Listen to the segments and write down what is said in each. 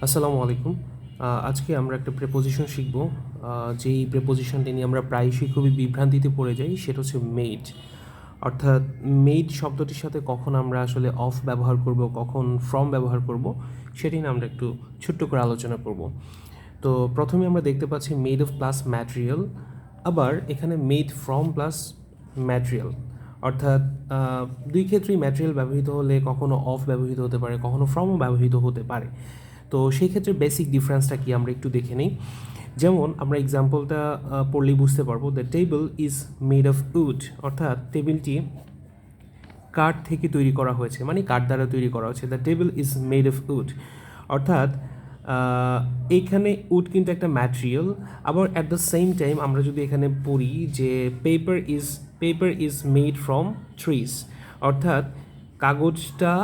আসসালামু আলাইকুম। আজকে আমরা একটা প্রেপোজিশন শিখব। যেই প্রেপোজিশনটি নিয়ে আমরা প্রায়শই খুবই বিভ্রান্তিতে পড়ে যাই সেটা হচ্ছে মেড। অর্থাৎ মেড শব্দটির সাথে কখন আমরা আসলে অফ ব্যবহার করব, কখন ফ্রম ব্যবহার করব, সেটি নিয়ে আমরা একটু ছোট্ট করে আলোচনা করব। তো প্রথমে আমরা দেখতে পাচ্ছি মেড অফ প্লাস ম্যাটেরিয়াল, আবার এখানে মেড ফ্রম প্লাস ম্যাটেরিয়াল। অর্থাৎ দুই ক্ষেত্রেই ম্যাটেরিয়াল ব্যবহৃত হলে কখনো অফ ব্যবহৃত হতে পারে, কখনো ফ্রমও ব্যবহৃত হতে পারে। তো সেই ক্ষেত্রে বেসিক ডিফারেন্সটা কি আমরা একটু দেখে নিই। যেমন আমরা এক্সাম্পলটা পড়লেই বুঝতে পারবো, the table is made of wood. অর্থাৎ টেবিলটি কাঠ থেকে তৈরি করা হয়েছে, মানে কাঠ দ্বারা তৈরি করা হয়েছে। The table is made of wood. অর্থাৎ এইখানে উড কিন্তু একটা ম্যাটেরিয়াল। আবার অ্যাট দ্য সেম টাইম আমরা যদি এখানে পড়ি যে paper is made from trees. অর্থাৎ কাগজটা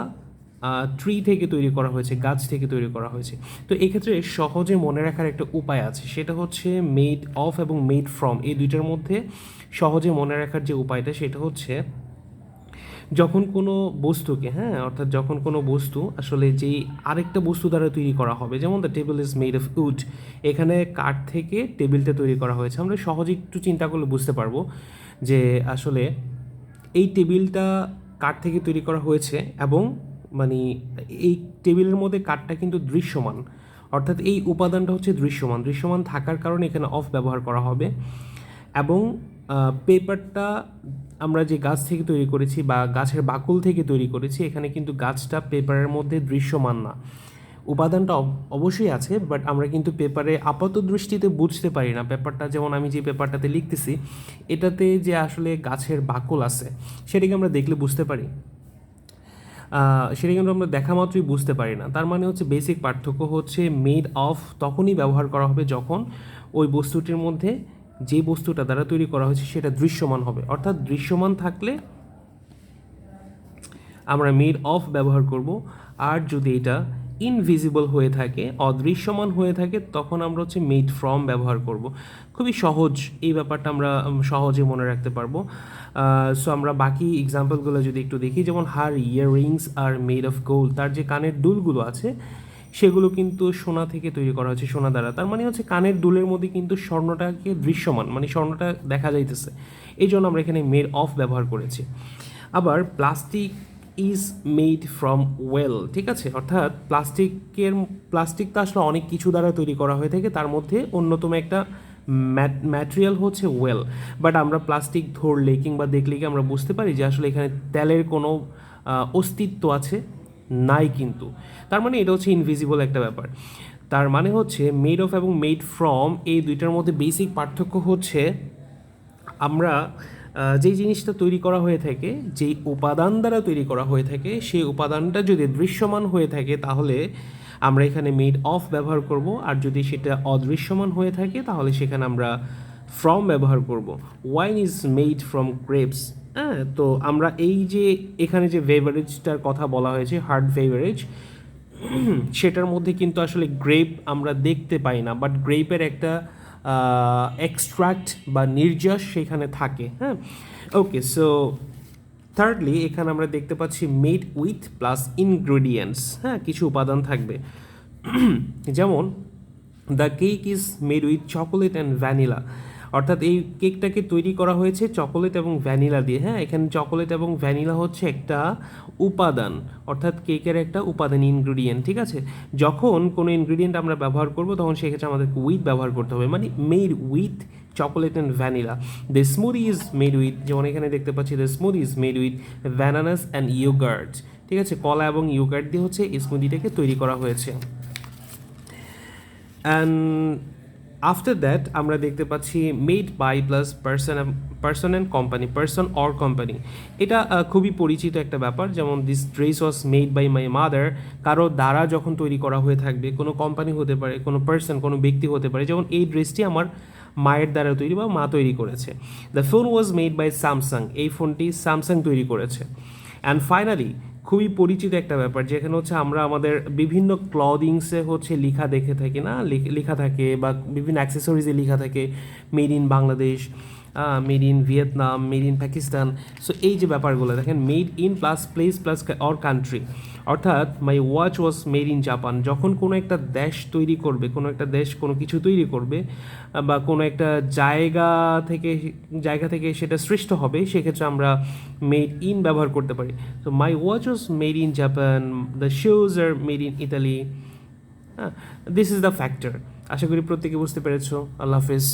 ট্রি থেকে তৈরি করা হয়েছে, গাছ থেকে তৈরি করা হয়েছে। তো এক্ষেত্রে সহজে মনে রাখার একটা উপায় আছে, সেটা হচ্ছে মেড অফ এবং মেড ফ্রম এই দুইটার মধ্যে সহজে মনে রাখার যে উপায়টা সেটা হচ্ছে যখন কোনো বস্তুকে, অর্থাৎ যখন কোনো বস্তু আসলে যেই আরেকটা বস্তু দ্বারা তৈরি করা হবে, যেমন the table is made of wood, এখানে কাঠ থেকে টেবিলটা তৈরি করা হয়েছে। আমরা সহজে একটু চিন্তা করলে বুঝতে পারবো যে আসলে এই টেবিলটা কাঠ থেকে তৈরি করা হয়েছে এবং মানে এই টেবিলের মধ্যে কাঠটা কিন্তু দৃশ্যমান। অর্থাৎ এই উপাদানটা হচ্ছে দৃশ্যমান থাকার কারণে এখানে অফ ব্যবহার করা হবে। এবং পেপারটা আমরা যে গাছ থেকে তৈরি করেছি বা গাছের বাকল থেকে তৈরি করেছি, এখানে কিন্তু গাছটা পেপারের মধ্যে দৃশ্যমান না। উপাদানটা অবশ্যই আছে, বাট আমরা কিন্তু পেপারে আপাত দৃষ্টিতে বুঝতে পারি না। পেপারটা যেমন আমি যে পেপারটাতে লিখতেছি, এটাতে যে আসলে গাছের বাকল আছে সেটাকে আমরা দেখলে বুঝতে পারি, সেটা কিন্তু আমরা দেখা মাত্রই বুঝতে পারি না। তার মানে হচ্ছে বেসিক পার্থক্য হচ্ছে মেড অফ তখনই ব্যবহার করা হবে যখন ওই বস্তুটির মধ্যে যে বস্তুটা দ্বারা তৈরি করা হয়েছে সেটা দৃশ্যমান হবে। অর্থাৎ দৃশ্যমান থাকলে আমরা মেড অফ ব্যবহার করব, আর যদি এটা ইনভিজিবল হয়ে থাকে, অদৃশ্যমান হয়ে থাকে, তখন আমরা হচ্ছে মেড ফ্রম ব্যবহার করব। খুবই সহজ এই ব্যাপারটা, আমরা সহজে মনে রাখতে পারবো। সো আমরা বাকি এক্সাম্পলগুলো যদি একটু দেখি, যেমন her earrings are made of gold, তার যে কানের দুলগুলো আছে সেগুলো কিন্তু সোনা থেকে তৈরি করা হয়েছে, সোনা দ্বারা। তার মানে হচ্ছে কানের দুলের মধ্যে কিন্তু স্বর্ণটাকে দৃশ্যমান, মানে স্বর্ণটা দেখা যাইতেছে, এই জন্য আমরা এখানে মেড অফ ব্যবহার করেছি। আবার plastic is made from well, ঠিক আছে। অর্থাৎ প্লাস্টিক তো আসলে অনেক কিছু দ্বারা তৈরি করা হয়ে থাকে, তার মধ্যে অন্যতম একটা ম্যাটেরিয়াল হচ্ছে ওয়েল। বাট আমরা প্লাস্টিক ধরলে কিংবা দেখলে কি আমরা বুঝতে পারি যে আসলে এখানে তেলের কোনো অস্তিত্ব আছে? নাই কিন্তু। তার মানে এটা হচ্ছে ইনভিজিবল একটা ব্যাপার। তার মানে হচ্ছে মেড অফ এবং মেড ফ্রম এই দুইটার মধ্যে বেসিক পার্থক্য হচ্ছে আমরা যেই জিনিসটা তৈরি করা হয়ে থাকে, যেই উপাদান দ্বারা তৈরি করা হয়ে থাকে, সেই উপাদানটা যদি দৃশ্যমান হয়ে থাকে তাহলে আমরা এখানে মেড অফ ব্যবহার করব, আর যদি সেটা অদৃশ্যমান হয়ে থাকে তাহলে সেখানে আমরা ফ্রম ব্যবহার করব। Wine is made from grapes. তো আমরা এই যে এখানে যে বেভারেজটার কথা বলা হয়েছে, হার্ড বেভারেজ, সেটার মধ্যে কিন্তু আসলে গ্রেপ আমরা দেখতে পাই না, বাট গ্রেপের একটা এক্সট্রাক্ট বা নির্যাস সেখানে থাকে। ওকে, সো থার্ডলি এখানে আমরা দেখতে পাচ্ছি মেড উইথ প্লাস ইনগ্রেডিয়েন্টস। কিছু উপাদান থাকবে, যেমন the cake is made with chocolate and vanilla. অর্থাৎ এই কেকটাকে তৈরি করা হয়েছে চকোলেট এবং ভ্যানিলা দিয়ে। এখানে চকোলেট এবং ভ্যানিলা হচ্ছে একটা উপাদান, অর্থাৎ কেকের একটা উপাদান, ইনগ্রিডিয়েন্ট, ঠিক আছে। যখন কোনো ইনগ্রিডিয়েন্ট আমরা ব্যবহার করব তখন সেক্ষেত্রে আমাদেরকে উইথ ব্যবহার করতে হবে, মানে made with chocolate and vanilla. The smoothie is made with, যেমন এখানে দেখতে পাচ্ছি the smoothie is made with bananas and yogurt, ঠিক আছে। কলা এবং ইয়োগার্ট দিয়ে হচ্ছে এই স্মুদিটাকে তৈরি করা হয়েছে। অ্যান্ড আফটার দ্যাট আমরা দেখতে পাচ্ছি made by plus person and company, person or company. এটা খুবই পরিচিত একটা ব্যাপার, যেমন this dress was made by my mother. কারো দ্বারা যখন তৈরি করা হয়ে থাকবে, কোনো কোম্পানি হতে পারে, কোনো পার্সন, কোনো ব্যক্তি হতে পারে, যেমন এই ড্রেসটি আমার মায়ের দ্বারা তৈরি বা মা তৈরি করেছে। The phone was made by Samsung, এই ফোনটি স্যামসাং তৈরি করেছে। অ্যান্ড ফাইনালি খুবই পরিচিত একটা ব্যাপার, যেখানে হচ্ছে আমরা আমাদের বিভিন্ন ক্লদিংসে হচ্ছে লেখা দেখে থাকি না, লেখা থাকে, বা বিভিন্ন অ্যাক্সেসরিজে লেখা থাকে made in Bangladesh, made in Vietnam, made in Pakistan. So এই যে ব্যাপারগুলো দেখেন, made in plus place plus or country, অর্থাৎ my watch was made in Japan, যখন কোনো একটা দেশ তৈরি করবে, কোনো একটা দেশ কোনো কিছু তৈরি করবে বা কোনো একটা জায়গা থেকে সেটা সৃষ্ট হবে, সেক্ষেত্রে আমরা মেড ইন ব্যবহার করতে পারি। তো my watch was made in Japan, the shoes are made in Italy. হ্যাঁ, দিস ইজ দ্য ফ্যাক্টর। আশা করি প্রত্যেকে বুঝতে পেরেছো। আল্লাহ হাফিজ।